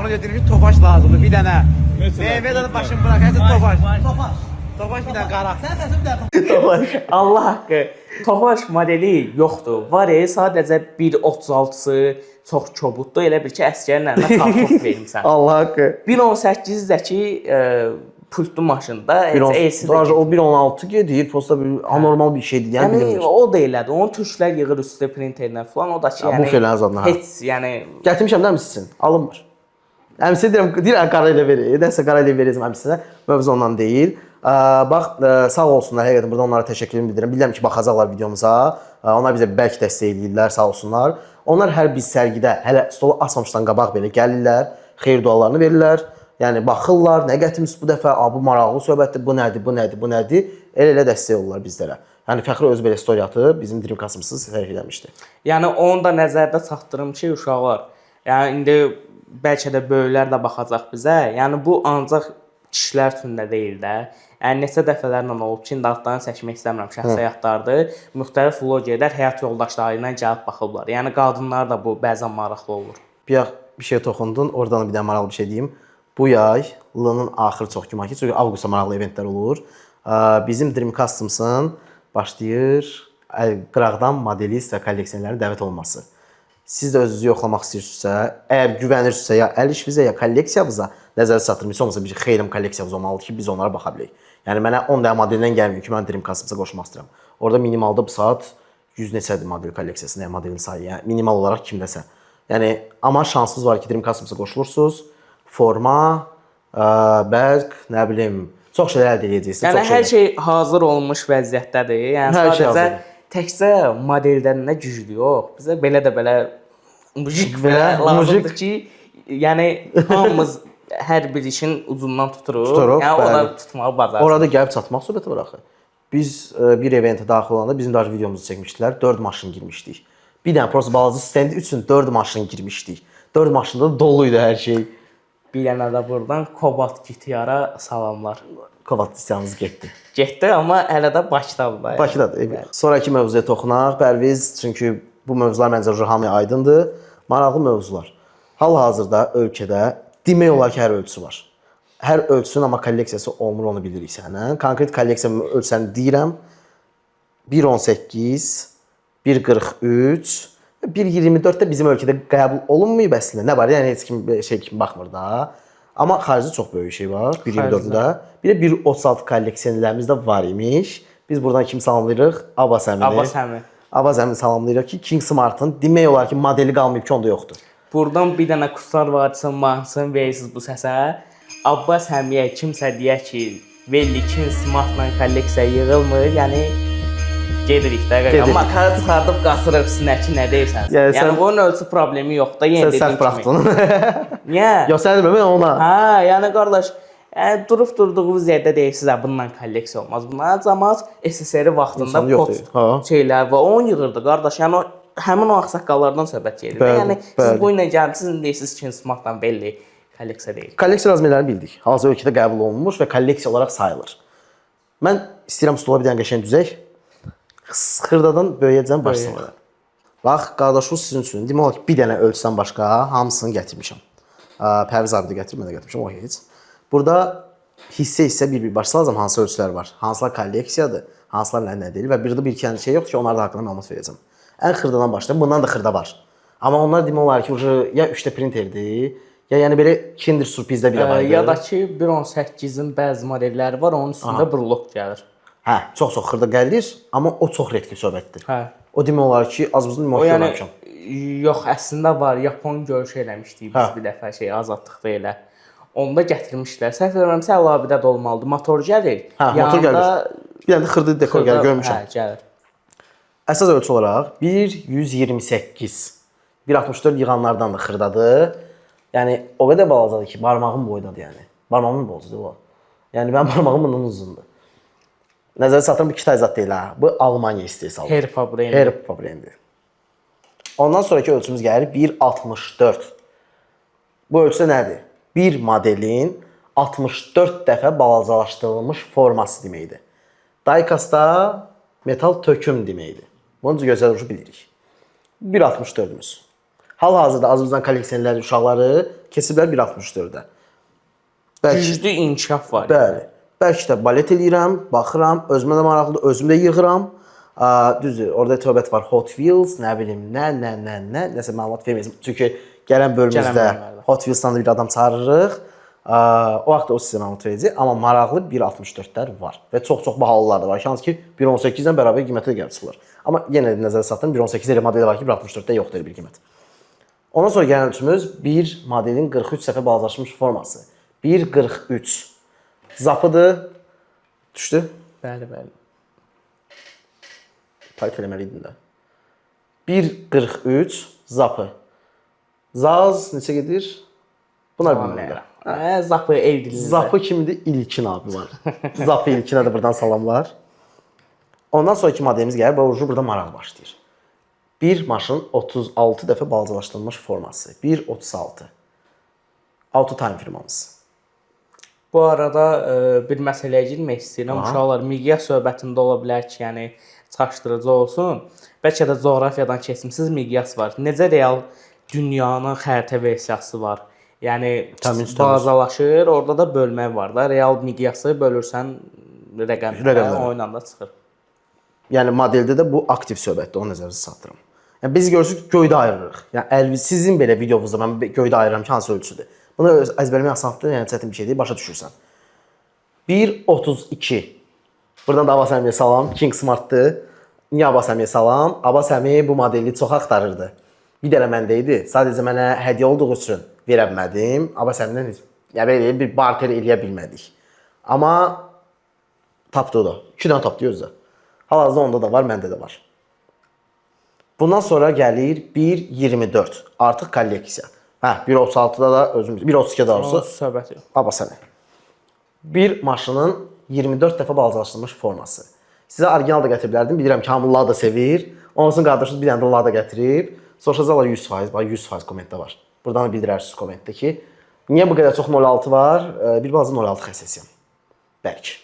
S4: Ona dedim ki, Tofaş lazımdır bir dənə. BMW-də başını bırak, hətta Tofaş. Tofaş bir dənə qara. Sən səsin bir dənə.
S2: Allah haqqı. Tofaş modeli yoxdur. Var sadəcə 1.36-sı çox kobuddur. Elə bir ki, əsgərlərlə kartof vermisən.
S1: Allah haqqı.
S2: 1.18-dəki pultlu maşında
S1: o 1.16 gedir, prosta bir anormal bir şeydir.
S2: Yəni o da elədir. Onu türklər yığır üstə printerlə falan. O da ki, yəni
S1: bu filən zadına.
S2: Heç, yəni
S1: gətirmişəm də əmsisin. Alınmır. Əmsi deyirəm qara ilə verir. Nəsə qara ilə verəcəm əmsinə. Mövzu ondan deyil. Bax, sağ olsunlar. Həqiqətən burada onlara təşəkkürümü bildirirəm. Bilirəm ki, baxacaqlar videomuza. Onlar bizə bəlkə dəstək eləyirlər, sağ olsunlar. Onlar hər bir sərgidə hələ stolu açmamışdan qabaq belə gəlirlər, xeyir dualarını verirlər. Yəni baxırlar, nə gətirmiş bu dəfə, bu maraqlı söhbətdir, bu nədir? Elə dəstək olurlar bizlərə. Yəni Fəxri öz belə story atıb bizim Dreamcast-ımızı sərgi eləmişdi.
S2: Yəni onu da nəzərdə çatdırım ki, uşaqlar. Yəni indi bəlkə də böyüklər də baxacaq bizə. Yəni bu ancaq kişilər üçün də deyil də. Yəni neçə dəfələrlə olub ki, indi adlarını çəkmək istəmirəm, şəxsi həyatlardır. Müxtəlif vlogerlər həyat yoldaşları ilə gəlib baxıblar. Yəni qadınlar da bu bəzən maraqlı olur.
S1: Bir şey toxundun, oradan bir də maraqlı bir şey deyim. Bu yay ilin axırı çox güman ki, çünki avqustda maraqlı eventlər olur. Bizim Dreamcast-ımızın başlayır qıraqdan modelist və kolleksionerlərin dəvət olunması. Siz də özünüzü yoxlamaq istəyirsinizsə, əgər güvənirsinizsə ya əl işinizə ya kolleksiyavıza nəzərdə çatdırmırsınız, olmasa bir xeyirli kolleksiyavız olmalıdır ki, biz onlara baxa bilək. Yəni mənə 10 dənə modelindən gəlmir ki, mən Dreamcast-ımıza qoşmaq istəyirəm. Orada minimalda bu saat 100 neçədir model kolleksiyası, nə modelin sayı, yəni minimal olaraq kimdəsə. Yəni amma şansınız var ki, Dreamcast-ımıza qoşulursunuz. Forma, bəlk, nə bilim, çox şeylər əldə edəcəksiniz.
S2: Yəni hər şey hazır olmuş vəziyyətdədir. Yəni sadəcə təkcə modeldən nə güclü yox. Bizə belə də belə mujik lazımdır ki, yəni hamımız hər bir işin ucundan tuturuq. Yəni o da tutmağı bacarır.
S1: Orada gəlib çatmaq söhbəti var axı. Biz bir eventə daxil olanda bizim də videomuzu çəkmişdilər. 4 maşın girmişdik. Bir dənə prosta balaca stend üçün 4 maşın girmişdik. 4 maşında da doluydu hər şey.
S2: Bir dənə də buradan Kobat GT-ara salamlar.
S1: Kobat istəyiniz getdi.
S2: Getdi, amma hələ də Bakıdadır.
S1: Bakıdadır. Sonrakı mövzuya toxunaq. Pərviz, çünki bu mövzular məncə hamıya aydındır. Maraqlı mövzular. Hal-hazırda ölkədə demək olar ki, hər ölçüsü var. Hər ölçüsün amma kolleksiyası olmur, onu bilirik sənə. Konkret kolleksiya ölçüsünü deyirəm. 1.18, 1.43, 1.24-də bizim ölkədə qəbul olunmayıb əslində. Nə var? Yəni heç kim şey kimi baxmır da. Amma xaricdə çox böyük şey var. 1.24-də. Bir də 1.36 kolleksiyanerlərimiz də var imiş. Biz buradan kim salamlayırıq? Abbas əmini. Abbas əmini salamlayırıq ki, King Smart'ın demək olar ki, modeli qalmayıb ki, onda yoxdur.
S2: Buradan bir dənə Qusar Vadisinin mahnısını verirsiniz bu səsə. Abbas əmiyə kimsə deyək ki, Velli King Smart'la kolleksiya yığılmır. Yəni gedirik də qaqa. Makara çıxardıb qasırıq sinəki nə deyirsən? Yəni bunun ölçü problemi yoxdur. Yenə dediyim kimi.
S1: Sən səhv buraxdın.
S2: Niyə?
S1: Yox, sən demə, mən ona.
S2: Hə, yəni qardaş, Durub durduğunuz yerdə deyirsiniz, bundan kolleksiya olmaz. Bunlar cəmaət SSR vaxtında
S1: İnsan yoxdur.
S2: post şeylər var. Onu yığırdı qardaş. Yəni həmin o ağsaqqallardan söhbət gedir.
S1: Bəli,
S2: Yəni
S1: bəli.
S2: siz bu ilə gəlmisiniz, deyirsiniz ki, Smartdan belli kolleksiya deyil.
S1: Kolleksiya razmerlərini bildik. Hazır ölkədə qəbul olunmuş və kolleksiya olaraq sayılır. Mən istəyirəm stula bir dənə qəşəng düzək. Xırdadan böyüyəcəm başlayacağam. Bax, qardaş, bu sizin üçün. Demək olar ki, bir dənə ölçüdən başqa hamısını gətirmişəm. Pərviz abi də gətirib, mən də gətirmişəm, o heç. Burada hissə bir başlayacağam hansı ölçülər var. Hansılar kolleksiyadır, hansılar nə deyil və bir də bir iki dənə şey yoxdur ki, onlarla haqqında məlumat verəcəm. Ən xırdadan başlayım. Bundan da xırda var. Amma onlar demək olar ki, ya 3D printerdir, ya yəni belə Kinder sürprizdə bir var idi.
S2: Ya da ki 1.18-in bəzi modelləri var, onun üstündə brulok gəlir.
S1: Hə, çox xırda gəlir, amma o çox redki söhbətdir.
S2: Hə.
S1: O demək olar ki, az-buzun
S2: O yəni
S1: görməmişəm.
S2: yox, əslində var. Yapon görüşü eləmişdik biz bir dəfə azadlıqda elə. Onda gətirmişlər. Səhv eləmirəmsə əlavədə də olmalıdır. Motor gəlir.
S1: Hə, motor gəlir. Bir dənə də xırda dekor gəlir, görmüşəm.
S2: Hə, gəlir.
S1: Əsas ölçü olaraq 1.128. 1.64 yığanlardan da xırdadır. Yəni o qədər balacadır ki, barmağım boydadır yəni. Barmağımın boyudur o. Yəni mənim barmağım bundan uzundur. Nəzərə çatdırım, bu Kitay zad deyil ha. Bu Almaniya istehsalı.
S2: Herpa brendi.
S1: Herpa brendi. Ondan sonraki ölçümüz gəlir 1.64. Bu ölçü nədir? Bir modelin 64 dəfə balacalaşdırılmış forması deməkdir. Diecastda metal töküm deməkdir. Bunu gözəl ucu bilirik. 1.64-ümüz. Hal-hazırda Azərbaycan kolleksionerləri uşaqları keçiblər 1.64-də.
S2: Güclü inkişaf var.
S1: Bəli. Bəlkə də balet eləyirəm, baxıram, özümə də maraqlıdır, özüm də yığıram. Düzdür, orada söhbət var Hot Wheels, nə bilim, nəsə məlumat verməyəcəm. Çünki gələn bölümümüzdə Hot Wheels-dan da bir adam çağırırıq. O vaxt o sizə məlumat verəcək, amma maraqlı 1.64-lər var və çox bahalılar da var. Hansı ki 1.18-dən bərabər qiymətə də gəlib çıxılır. Amma yenə də nəzərə çatdırın, 1.18 elə modeli var ki, 1.64-də yoxdur bir qiymət. Ondan sonra gələn ölçümüz bir modelin 43 dəfə balacalaşmış forması. 1.43 zapıdır. Düşdü?
S2: Bəli.
S1: Payt eləməliydim də. 1.43 zapı. Zaz neçə gedir? Bunlar bilmirəm.
S2: Zapı ev dilinizdə.
S1: Zapı kimdir? İlkin abi var. Zapı İlkinə də buradan salamlar. Ondan sonraki modelimiz gəlir. Bu burada maraq başlayır. Bir maşın 36 dəfə balacalaşdırılmış forması. 1.36. Autotime firmamız.
S2: Bu arada bir məsələyə girmək istəyirəm. Uşaqlar miqyas söhbətində ola bilər ki, yəni çaşdırıcı olsun. Bəlkə də coğrafiyadan keçmisiniz, miqyas var. Necə real dünyanın xəritə versiyası var. Yəni balacalaşır, orada da bölmə var da. Real miqyası bölürsən rəqəmlərə, oyundan da çıxır.
S1: Yəni modeldə də bu aktiv söhbətdir, onu nəzərə çatdırım. Yəni biz görürsük göydə ayırırıq. Yəni sizin belə videovuzda mən göydə ayırıram ki, hansı ölçüdür. Bunu əzbərləmək asandır, yəni çətin bir şey deyil, başa düşürsən. 1.32. Buradan da Abbas əmiyə salam, King Smart'dır. Niyə Abbas əmiyə salam? Abbas əmi bu modeli çox axtarırdı. Bir dənə məndə idi. Sadəcə mənə hədiyyə olduğu üçün verə bilmədim. Abbas əmidən yəni bir barter eləyə bilmədik. Amma tapdı o da. 2 dənə tapdı özü də. Hal-hazırda onda da var, məndə də var. Bundan sonra gəlir 1.24. Artıq kolleksiya. 1.36-da da özümüz, 1.32-də da olsa
S2: söhbət yox.
S1: Abbas əmi. Bir maşının 24 dəfə balacalaşdırılmış forması. Sizə orijinal da gətirə bilərdim. Bilirəm ki, hamılar da sevir. Onun üçün qardaşınız bir dənə də onlar da gətirib. Soruşacaqlar 100%, bax 100% kommentdə var. Buradan da bildirərsiniz kommentdə ki, niyə bu qədər çox 06 var? Bir bazı 06 xəssəsiyəm. Bəlkə.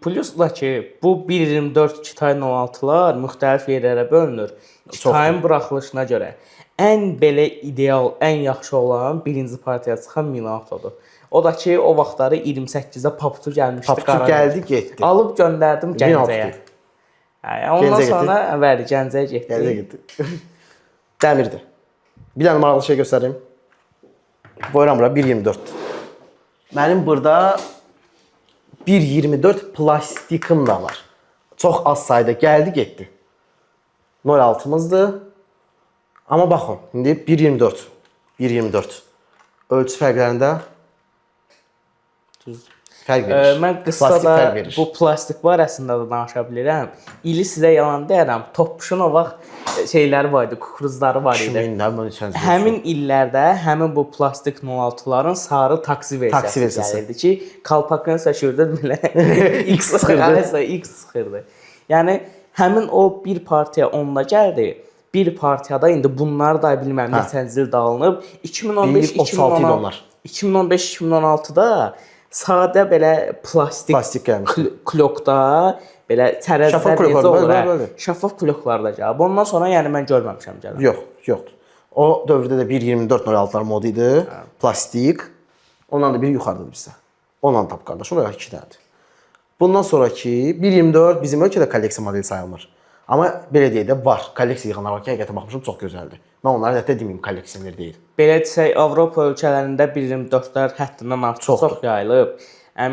S2: Plus da ki, bu 1.24 Kitay 06-lar müxtəlif yerlərə bölünür. Kitayın buraxılışına görə ən belə ideal, ən yaxşı olan birinci partiyaya çıxan Minato-dur. O da ki, o vaxtları 28-də Paputu gəlmişdi.
S1: Paputu gəldi, getdi.
S2: Alıb göndərdim Gəncəyə. Ondan sonra bəli, Gəncəyə getdi.
S1: Gəncəyə getdi. Dəmirdir. Bir dənə maraqlı şey göstərim. Buyuram bura 1.24. Mənim burada 1.24 plastikim da var. Çox az sayda gəldi, getdi. 06-mızdır. Amma baxın, indi 1.24. Ölçü fərqlərində Fərq verir.
S2: Mən qısa
S1: Plastik
S2: da
S1: fərq verir.
S2: bu plastik barəsində də danışa bilirəm. İli sizə yalan deyirəm. Toppuşun o vaxt şeyləri var idi, kukuruzları var idi.
S1: 2000-dən mən üçüncü.
S2: Həmin illərdə həmin bu plastik 06-ların sarı taksi versiyası gəlirdi ki, kalpakın səşirdə belə X çıxırdı. X çıxırdı. Yəni həmin o bir partiya onunla gəldi. Bir partiyada indi bunlar da bilməm neçənci ildə alınıb. 2015-2016-da sadə belə plastik
S1: gəlmişdi.
S2: klokda belə tərəzilər necə olur?
S1: Bəli.
S2: Şəffaf kloklarda gəlib. Ondan sonra yəni mən görməmişəm gəlib.
S1: Yoxdur. O dövrdə də 1.24.06-lar mod idi. Plastik. Ondan da bir yuxarıdadır bizdə. Ondan tap qardaş. Oraya 2 dənədir. Bundan sonraki 1.24 bizim ölkədə kolleksiya modeli sayılmır. Amma belə deyək də var. Kolleksiya yığanlar var ki, həqiqətən baxmışam çox gözəldir. Mən onları hətta deməyim kolleksiyaner deyil.
S2: Belə desək, Avropa ölkələrində 1.24-lər həddindən artıq çox yayılıb.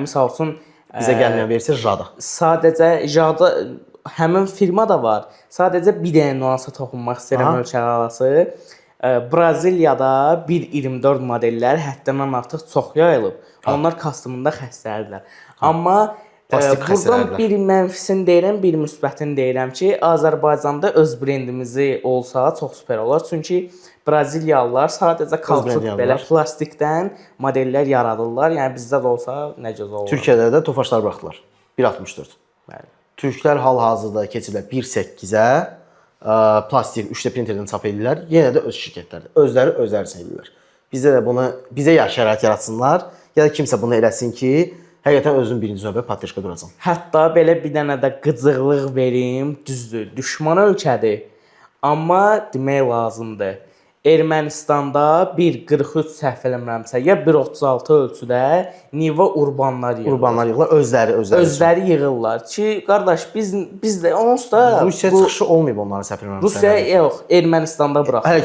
S2: Misal üçün
S1: Bizə gəlməyən versiya Jada.
S2: Sadəcə Jada həmin firma da var. Sadəcə bir dənə nüansa toxunmaq istəyirəm ölkələr arası. Braziliyada 1.24 modellər həddindən artıq çox yayılıb. Onlar kostyumunda xəstədirlər. Amma buradan bir mənfisini deyirəm, bir müsbətini deyirəm ki, Azərbaycanda öz brendimizi olsa çox super olar. Çünki Braziliyalılar sadəcə kalçuk belə plastikdən modellər yaradırlar. Yəni bizdə də olsa necə olur?
S1: Türkiyədə də Tofaşlar buraxdılar. 1.64.
S2: Bəli.
S1: Türklər hal-hazırda keçiblər 1.8-ə plastik 3D printerdən çap edirlər. Yenə də öz şirkətlərdir. Özləri sayırlar. Bizdə də bunu bizə şərait yaratsınlar, ya da kimsə bunu eləsin ki, həqiqətən özün birinci növbə patrişka duracam.
S2: Hətta belə bir dənə də qıcıqlıq verim, düzdür. Düşman ölkədir. Amma demək lazımdır. Ermənistanda 1.43 səhv eləmirəmsə, ya 1.36 ölçüdə nüvə urbanlar yığırlar. Özləri yığırlar ki, qardaş biz də onsuz da
S1: Rusiya çıxışı olmayıb onların səhv eləmirəmsə.
S2: Rusiya yox, Ermənistanda buraxır.
S1: Hələ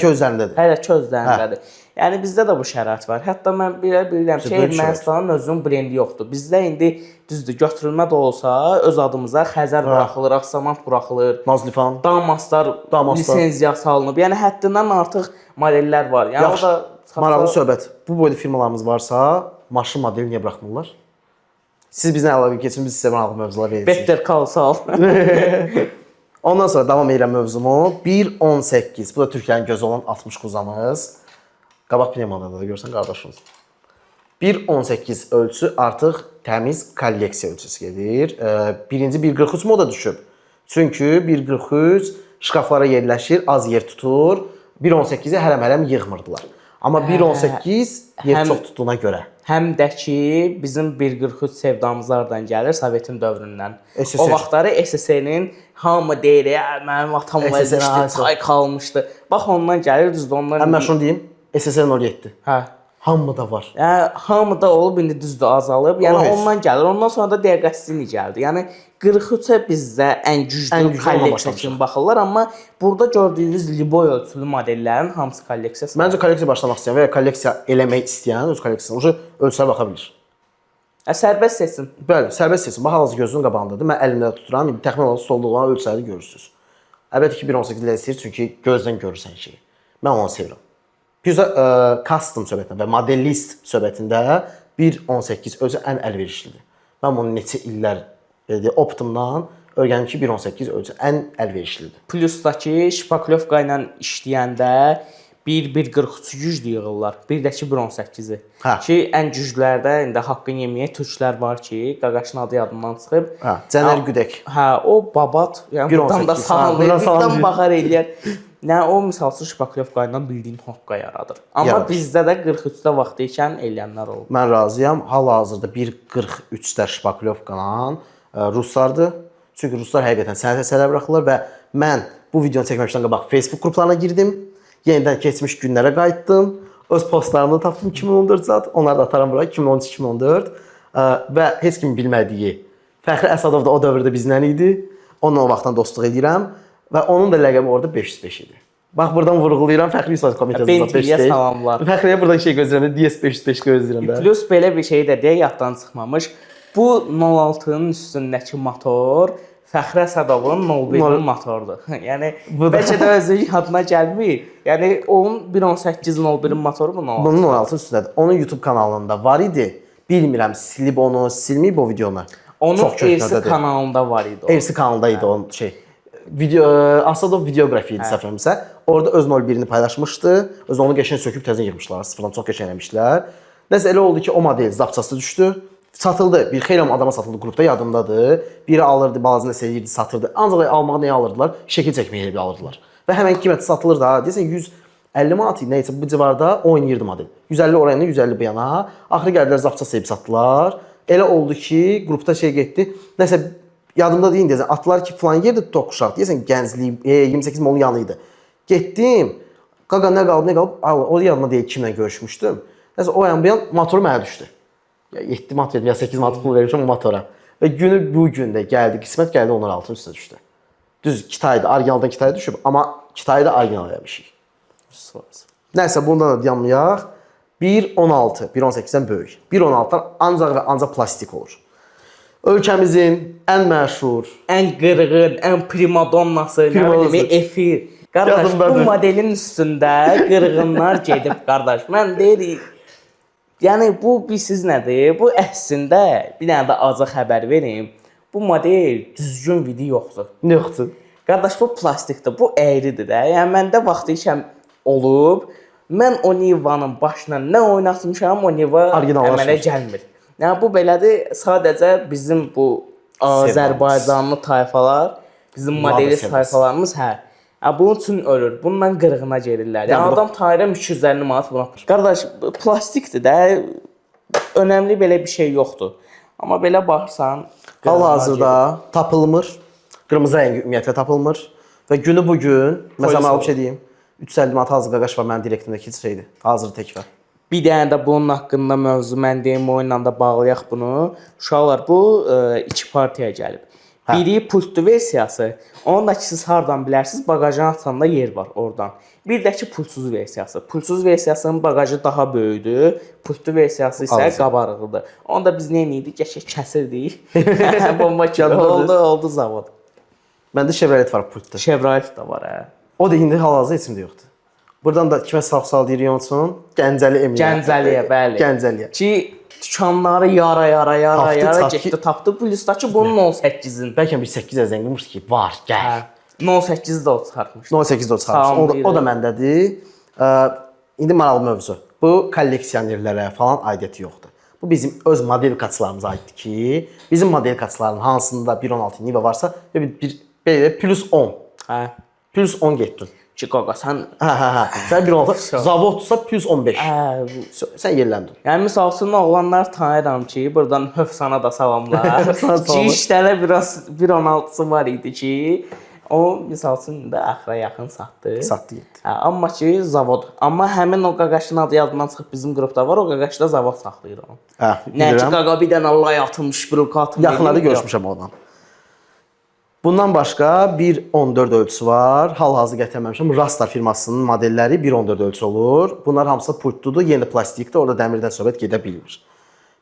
S1: ki özlərindədir.
S2: Yəni bizdə də bu şərait var. Hətta mən bilirəm ki, Ermənistanın özünün brendi yoxdur. Bizdə indi düzdür, götürülmə də olsa öz adımıza Xəzər buraxılır, Aksamant buraxılır.
S1: Nazlifan,
S2: Damaslar lisenziyası alınıb. Yəni həddindən artıq modellər var. Yəni o da
S1: maraqlı söhbət. Bu boyda firmalarımız varsa, maşın modeli niyə buraxmırlar? Siz bizlə əlaqə keçin, biz sizə maraqlı mövzular veririk.
S2: Better kalsal.
S1: Ondan sonra davam edirəm mövzumu. 1.18. Bu da Türklərin gözü olan 60 kuzamız. Qabaq pnevmada da görsən qardaşımız. 1.18 ölçü artıq təmiz kolleksiya ölçüsü gedir. Birinci 1.43 moda düşüb. Çünki 1.43 şkaflara yerləşir, az yer tutur. 1.18-i hələm-hələm yığmırdılar. Amma 1.18 yer çox tutduğuna görə.
S2: Həm də ki, bizim 1.43 sevdamız hardan gəlir? Sovetin dövründən.
S1: SSR.
S2: O vaxtları SSR-nin hamı deyir, mənim atam vəzişdi, çay qalmışdı. Bax ondan gəlir, düzdür ondan.
S1: Mən şunu deyim, SSR 07.
S2: Hə.
S1: Hamıda var.
S2: Yəni hamıda olub, indi düzdür azalıb. Yəni ondan gəlir. Ondan sonra da dəqiqəsini gəldi. Yəni 43-ə bizdə ən güclü kolleksiya kimi baxırlar, amma burada gördüyünüz Liboy ölçülü modellərin hamısı kolleksiyası.
S1: Məncə kolleksiya başlamaq istəyən və ya kolleksiya eləmək istəyən öz kolleksiyasına ölçülərə baxa bilir.
S2: Sərbəst seçsin.
S1: Bəli, sərbəst seçsin. Bax, hal-hazırda gözünün qabağındadır. Mən əlimdə tuturam. İndi təxminən olaraq stolda olan ölçüləri görürsüz. Əlbəttə ki, 1.18 istəyir, çünki gözdən görürsən şeyi. Mən onu sevirəm. Biz custom söhbətində və modellist söhbətində 1.18 özü ən əlverişlidir. Mən bunu neçə illər Optumdan öyrəndim ki, 1.18 ölçü ən əlverişlidir.
S2: Plusdakı şpaklyovka ilə işləyəndə 1.43 güclü yığırlar. Bir də ki 1.18-i. Ki ən güclülərdə indi haqqını yeməyək türklər var ki, qaqaşın adı yadımdan çıxıb.
S1: Cənər Güdək.
S2: Hə, o babat, yəni buradan da salamlayır, buradan baxar eləyər. Nə o misalsız şpaklyovka ilə bildiyin hoqqa yaradır. Amma bizdə də 43-də vaxtı ikən eləyənlər olub.
S1: Mən razıyam. Hal-hazırda 1.43-də şpaklyovkanın ruslardır. Çünki ruslar həqiqətən sənət əsərlər buraxırlar və mən bu videonu çəkməmişdən qabaq Facebook qruplarına girdim. Yenidən keçmiş günlərə qayıtdım. Öz postlarımı tapdım 2014 saat. Onları da ataram bura 2013-2014. Və heç kimin bilmədiyi Fəxri Əsədov da o dövrdə bizlə idi. Onunla o vaxtdan dostluq edirəm. Və onun da ləqəbi orada 505 idi. Bax, buradan vurğulayıram. Fəxri Yusuf komitəsində 505.
S2: Salamlar.
S1: Fəxriyə buradan şey gözləyirəm. DS 505 gözləyirəm də.
S2: Plus belə bir şey də deyə yaddan çıxmamış. Bu 06-nın üstündəki motor Fəxri Əsədovun 01-in motorudur. Yəni bəlkə də özü yadına gəlmir. Yəni onun 1.18 01-in motoru bu 06.
S1: Bunun 16 üstündədir. Onun YouTube kanalında var idi. Bilmirəm, silib onu, silməyib o videonu.
S2: Onun
S1: Çox
S2: Ersi
S1: köhnədədir.
S2: kanalında var idi o.
S1: Ersi kanalında idi o şey. Video Asadov videografi idi səhv eləmirəmsə. Orada öz 01-ni paylaşmışdı. Öz onu qəşəng söküb təzə yığmışlar. Sıfırdan çox qəşəng eləmişlər. Nəsə elə oldu ki, o model zapçası düşdü. Satıldı. Bir xeyli adama satıldı qrupda, yadımdadır. Biri alırdı, balazını eləyirdi, satırdı. Ancaq almağa nəyə alırdılar? Şəkil çəkməyə elə alırdılar. Və həmin qiymətə satılır da. Deyəsən 150 manat idi, nəysə bu civarda oynayırdı model. 150 oraya, 150 bu yana. Axırı gəldilər zapça sevib satdılar. Elə oldu ki, qrupda şey getdi. Nəsə yadımda deyim deyəsən, atlar ki falan yerdə toxuşaq. Deyəsən gəncliyim, 28 min onun yanı idi. Getdim. Qaqa nə qalıb? O yadıma deyil kimlə görüşmüşdüm. Nəsə o yan bu yan motoru mənə düşdü. Ya 7 manat verdim, ya 8 manat pul vermişəm o motora. Və günü bu gündə gəldi, qismət gəldi onun altının üstünə düşdü. Düz Kitayda, orijinaldan Kitaya düşüb, amma Kitayda orijinal eləmişik. Nəsə bundan da dayanmayaq. 1.16, 1.18-dən böyük. 1.16-dan ancaq və ancaq plastik olur. Ölkəmizin ən məşhur,
S2: Ən qırğın, ən primadonnası, nə bilim, efir. Qardaş,
S1: Yadımdadır.
S2: bu modelin üstündə qırğınlar gedib, qardaş. Mən deyirik, yəni bu bilsiz nədir? Bu əslində bir dənə də azı xəbər verim. Bu model düzgün vidi yoxdur.
S1: yoxdur.
S2: Qardaş, bu plastikdir, bu əyridir də. Yəni məndə vaxtı işəm olub. Mən o Nivanın başına nə oynatmışam, o Niva əmələ gəlmir. Yəni bu belədir, sadəcə bizim bu Azərbaycanlı tayfalar, bizim modeli tayfalarımız bunun üçün ölür. Bundan qırğına gedirlər. Yəni adam tayra 250 manat buna. Qardaş, plastikdir də. Önəmli belə bir şey yoxdur. Amma belə baxsan,
S1: Hal-hazırda tapılmır. Qırmızı rəngi ümumiyyətlə tapılmır. Və günü bu gün, məsələn mən bir şey deyim. 350 manat hazır qaqaş var mənim direktimdəki şeydir. Hazır tək var.
S2: bir dənə də bunun haqqında mövzu mən deyim, oyunla da bağlayaq bunu. Uşaqlar, bu iki partiyaya gəlib. Biri pultlu versiyası. Onun da ki siz hardan bilərsiniz? Baqajın açanda yer var oradan. Bir də ki pulsuz versiyası. Pulsuz versiyasının baqajı daha böyükdür. Pultlu versiyası isə qabarıqlıdır. Onu da biz nə edirdik? Qəşəng kəsirdik. Bomba kimi oldu zavod.
S1: Məndə Chevrolet var pultda.
S2: Chevrolet də var
S1: O da indi hal-hazırda içimdə yoxdur. Buradan da kimə sağ deyir Yonsun? Gəncəli Emil.
S2: Gəncəliyə, bəli.
S1: Gəncəliyə.
S2: Ki dükanları yara getdi, tapdı. Plusdakı bunun 18-in.
S1: Bəlkə bir 8 əzən qılmışdı ki, var, gəl.
S2: 18-də o çıxartmışdı.
S1: 18-də o çıxartmışdı. O da məndədir. İndi maraqlı mövzu. Bu kolleksionerlərə falan aidiyyəti yoxdur. Bu bizim öz modelikaçılarımıza aiddir ki, bizim modelikaçıların hansında 1.16 Niva varsa, belə plus 10. Plus 10 getdin.
S2: Ki qaqa sən
S1: Sən 1.16 zavodsa plus 15. Sən yerləndin.
S2: Yəni misal üçün oğlanlar tanıyıram ki, buradan Hövsana da salamlar. Ki işlərə biraz 1.16-sı var idi ki, o misal üçün də axıra yaxın satdı.
S1: Satdı getdi.
S2: Amma ki zavod. Amma həmin o qaqaşın adı yadımdan çıxıb bizim qrupda var. O qaqaşda zavod saxlayır onu. Nə ki qaqa bir dənə Allah yatmış, brokatım.
S1: Yaxınlarda görüşmüşəm ondan. Bundan başqa 1.14 ölçüsü var. Hal-hazırda gətirməmişəm. Rastar firmasının modelləri 1.14 ölçü olur. Bunlar hamısı pultludur, yeni plastikdir. Orada dəmirdən söhbət gedə bilmir.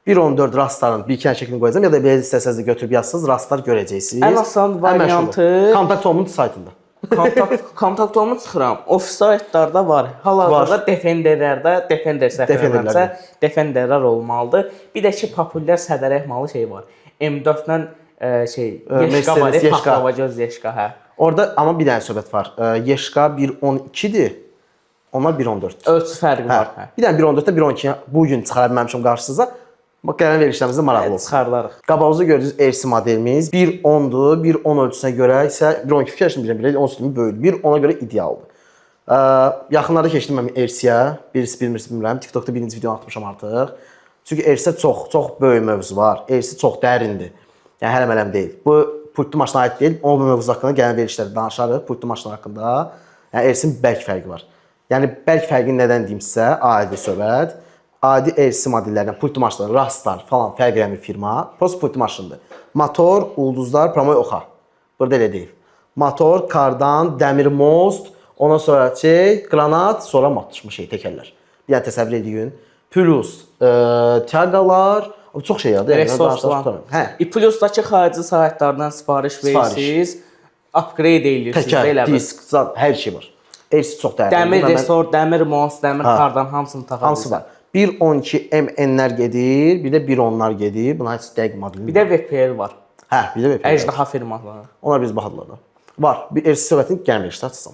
S1: 1.14 Rastarın bir iki şəklini qoyacağam ya da belə istəsəniz də götürüb yazsınız, Rastar görəcəksiniz.
S2: Ən asan variantı
S1: Kontakt.com-un saytında.
S2: Kontakt.com-u çıxıram. Ofis saytlarda var. Hal-hazırda Defenderlərdə, Defender səhvləmirəmsə, Defenderlər olmalıdır. Bir də ki, populyar Sədər Əhmalı şey var. M4-dən Yeşka var, Paxlavacaz Yeşka,
S1: Orada amma bir dənə söhbət var. Yeşka 1.12-dir. Ona 1.14.
S2: Ölçü fərqi var.
S1: Bir dənə 1.14-də 1.12 bu gün çıxara bilməmişəm qarşınıza. Bax, gələn verilişlərimizdə maraqlı olsun.
S2: Çıxarlarıq.
S1: Qabağınızda gördüyünüz RC modelimiz 1.10-dur. 1.10 ölçüsünə görə isə 1.12 fikirləşdim bilmirəm, 10 sütunu böyükdür. 1.10-a görə idealdır. Yaxınlarda keçdim mən RC-yə. Birisi bilmirəm. TikTokda birinci video atmışam artıq. Çünki RC çox böyük mövzu var. RC çox dərindir. Yəni hələm deyil. Bu pultlu maşına aid deyil. O mövzu haqqında gələn verilişlərdə danışarıq. Pultlu maşınlar haqqında. Yəni RC-nin bərk fərqi var. Yəni bərk fərqini nədən deyim sizə? Adi söhbət. Adi RC modellərindən pultlu maşınlar, Rastar falan fərq edən bir firma. Prosta pultlu maşındır. Motor, ulduzlar, promoy oxa. Burada elə deyil. Motor, kardan, dəmir most, ondan sonra qranat, sonra matışma təkərlər. Bir dənə təsəvvür edin. Plus, tiaqalar, çox şey yadır.
S2: Resurslar. Plusdakı xarici saytlardan sifariş verirsiniz, upgrade edirsiniz.
S1: Təkər, disk, hər şey var. RC çox dəyərli.
S2: Dəmir resort, dəmir most, dəmir kardan hamısını taxa
S1: hamısı var. 1.12 MN-lər gedir, bir də 1.10-lar gedir. Buna heç dəqiq modeli.
S2: Bir də VPL var.
S1: hə, bir də VPN.
S2: Əjdaha firması.
S1: Onlar biz bahadılar da. Var. Bir RC söhbətini gəlmir işte açsam.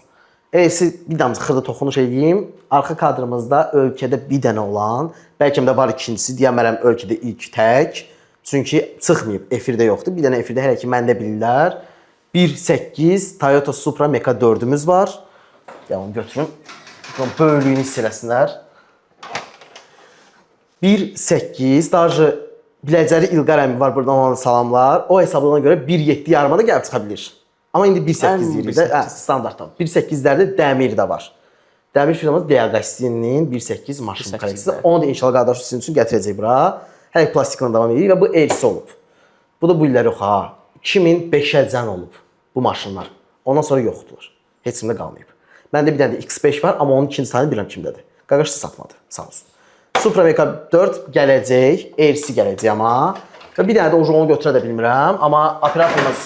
S1: RC bir damcı xırda toxunuş edeyim. Arxa kadrımızda ölkədə bir dənə olan, bəlkə də var ikincisi, deyəmərəm ölkədə ilk tək. Çünki çıxmayıb, efirdə yoxdur. Bir dənə efirdə hələ ki məndə bilirlər. 1.8 Toyota Supra Mecha 4-ümüz var. Ya onu götürün. Bunun böyüklüyünü hiss eləsinlər. 1.8 Darjı Biləcəri İlqar əmi var, buradan ona salamlar. O hesabına görə 1.7 yarıma da gəlib çıxa bilir. Amma indi 1.8 deyirik də, standartdan. 1.8-lərdə dəmir də var. Dəmir firmamız Diaqastininin 1.8 maşın kolleksiyası. Onu da inşallah qardaş sizin üçün gətirəcək bura. Hələ plastiklə davam edir və bu elsi olub. Bu da bu illər yox ha. 2005-əcən olub bu maşınlar. Ondan sonra yoxdular. Heç kimdə qalmayıb. Məndə bir dənə də X5 var, amma onun ikinci tane bilirəm kimdədir. Qaqaş da satmadı, sağ olsun. Supra Mecha 4 gələcək, RC gələcək amma. Və bir dənə də onu götürə də bilmirəm, amma operatorumuz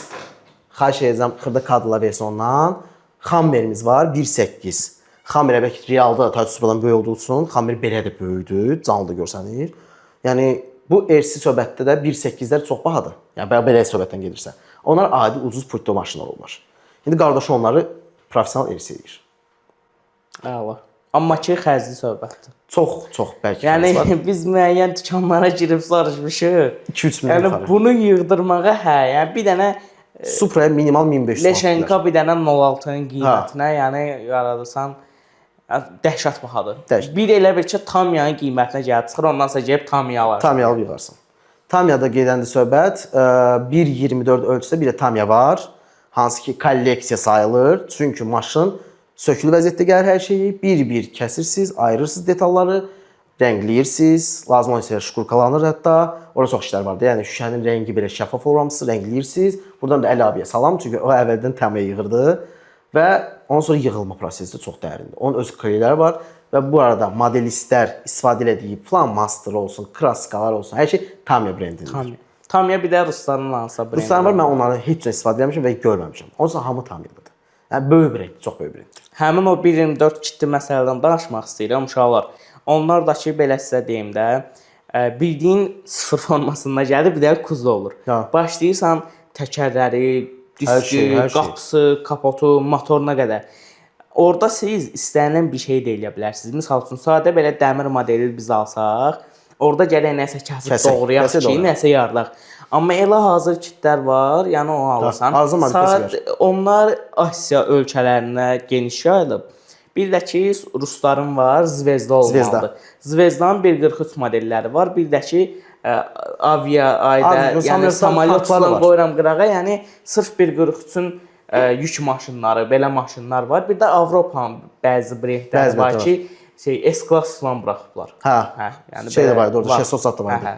S1: xahiş edəcəm xırda kadrlar versin ondan. Hammerimiz var 1.8. Hammer bəlkə realda Toyota Supra'dan böyük olduğu üçün Hammer belə də böyükdür, canlı da görsənir. Yəni bu RC söhbətdə də 1.8-lər çox bahadır. Yəni belə söhbətdən gedirsə. Onlar adi ucuz pultlu maşınlar olurlar. İndi qardaş onları professional RC edir.
S2: Əla. Amma ki xərcli söhbətdir.
S1: Çox bəlkə
S2: Yəni
S1: var.
S2: biz müəyyən dükanlara girib soruşmuşuq.
S1: 2-3 min
S2: Yəni
S1: yuxarı.
S2: bunu yığdırmağa hə, yəni bir dənə
S1: Supra'ya minimal 1500
S2: Leşenka bir dənə 06-nın qiymətinə, yəni yaradırsan dəhşət bahadır.
S1: Dəhşət.
S2: Bir elə bir ki Tamiyanın qiymətinə gəlib çıxır, ondan sonra gəlib Tamiya alar.
S1: Tamiya alıb yığarsan. Tamiyada gedəndə söhbət 1.24 ölçüsdə bir də Tamiya var. Hansı ki kolleksiya sayılır. Çünki maşın sökülü vəziyyətdə gəlir hər şeyi. Bir-bir kəsirsiniz, ayırırsınız detalları, rəngliyirsiniz. Lazım olsa şkurkalanır hətta. Orada çox işlər var da. Yəni şüşənin rəngi belə şəffaf olmamışsa, rəngliyirsiniz. Buradan da əlaviyə salam. Çünki o əvvəldən Tamiya yığırdı. Və ondan sonra yığılma prosesi də çox dərindir. Onun öz kliləri var. Və bu arada modelistlər istifadə elədiyi Flamaster olsun, kraskalar olsun, hər şey Tamiya brendindir.
S2: Tamiya bir də rusların hansısa brendi.
S1: Rusların var, mən onları heç nə istifadə eləmişəm və görməmişəm. Onun üçün hamı Tamiyadır. Yəni böyük brend, çox böyük brenddir.
S2: Həmin o 1.24 kitli məsələdən danışmaq istəyirəm uşaqlar. Onlar da ki belə sizə deyim də, bildiyin sıfır formasında gəlir, bir də kuzu olur.
S1: Ya.
S2: Başlayırsan təkərləri, diski, qapısı, kapotu, motoruna qədər. Orada siz istənilən bir şey də eləyə bilərsiniz. Məsəl üçün sadə belə dəmir modeli biz alsaq, orada gərək nəsə kəsib doğrayaq ki, nəsə yardaq. Amma elə hazır kitlər var, yəni onu alırsan. Onlar Asiya ölkələrinə geniş yayılıb. Bir də ki, rusların var, Zvezda olmalıdır. Zvezdanın 1.43 modelləri var. Bir də ki, avia, ayda, yəni samolyotla qoyuram qırağa. Yəni, sırf 1.43-ün yük maşınları, belə maşınlar var. Bir də Avropanın bəzi brendləri var ki, S-Class falan buraxıblar.
S1: Hə, şey də var, orada şəsos da var.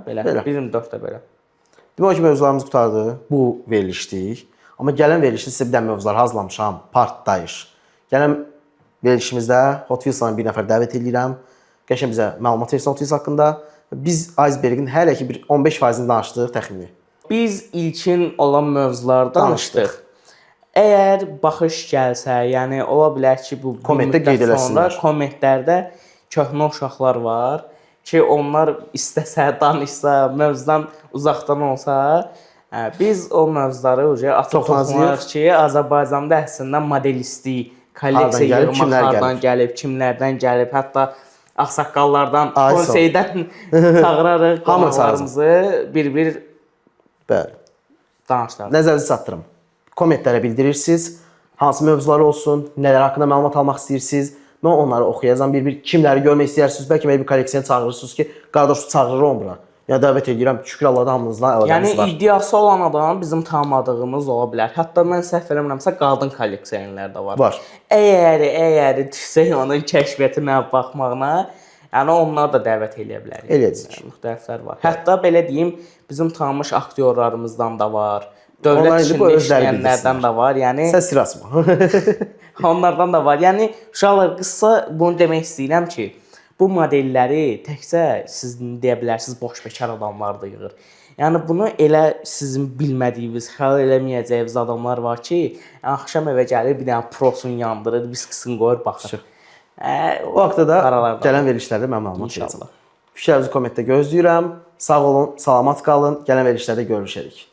S2: Belə, 1.24 də belə.
S1: Demək ki, mövzularımız qutardı. Bu verilişdik. Amma gələn verilişdə sizə bir dənə mövzular hazırlamışam. Partlayış. Gələn verilişimizdə Hot Wheels-dan bir nəfər dəvət edirəm. Qəşəng bizə məlumat versin Hot Wheels haqqında. Biz Iceberg-in hələ ki bir 15%-ni danışdıq təxmini.
S2: Biz ilkin olan mövzuları danışdıq. Əgər baxış gəlsə, yəni ola bilər ki, bu
S1: kommentdə qeyd eləsinlər.
S2: Kommentlərdə köhnə uşaqlar var ki, onlar istəsə, danışsa, mövzudan uzaqdan olsa, biz o mövzuları açıq toxunarıq ki, Azərbaycanda əslində modelistlik, kolleksiya yığmaq hardan gəlib, kimlərdən gəlib, hətta ağsaqqallardan, konseydən çağırarıq qonaqlarımızı bir-bir danışdırırıq.
S1: Nəzərinizə çatdırım. Kommentlərə bildirirsiniz, hansı mövzular olsun, nələr haqqında məlumat almaq istəyirsiniz. Mən onları oxuyacağam bir-bir. Kimləri görmək istəyirsiniz, bəlkə bir kolleksiyaya çağırırsınız ki, qardaş çağırır onu bura. Ya dəvət edirəm, şükür Allah'a hamınızla əlaqəmiz var.
S2: Yəni iddiası olan adam bizim tanımadığımız ola bilər. Hətta mən səhv eləmirəmsə qadın kolleksiyonerlər də var. Əgər düşsək onun kəşfiyyətinə baxmağına, yəni onlar da dəvət eləyə bilərik.
S1: Eləyəcəyik.
S2: Müxtəliflər var. Hətta belə deyim, bizim tanınmış aktyorlarımızdan da var. Dövlət işində işləyənlərdən də var. Yəni
S1: səs rəsmi.
S2: Onlardan da var. Yəni uşaqlar qısa bunu demək istəyirəm ki, bu modelləri təkcə siz deyə bilərsiniz boş bekar adamlar da yığır. Yəni bunu elə sizin bilmədiyiniz, xəyal eləməyəcəyiniz adamlar var ki, axşam evə gəlir bir dənə prosunu yandırır, viskisini qoyur baxır.
S1: O haqda da
S2: aralarda
S1: gələn verilişlərdə mən məlumat
S2: İnşallah.
S1: verəcəm. Fikirlərinizi kommentdə gözləyirəm. Sağ olun, salamat qalın. Gələn verilişlərdə görüşərik.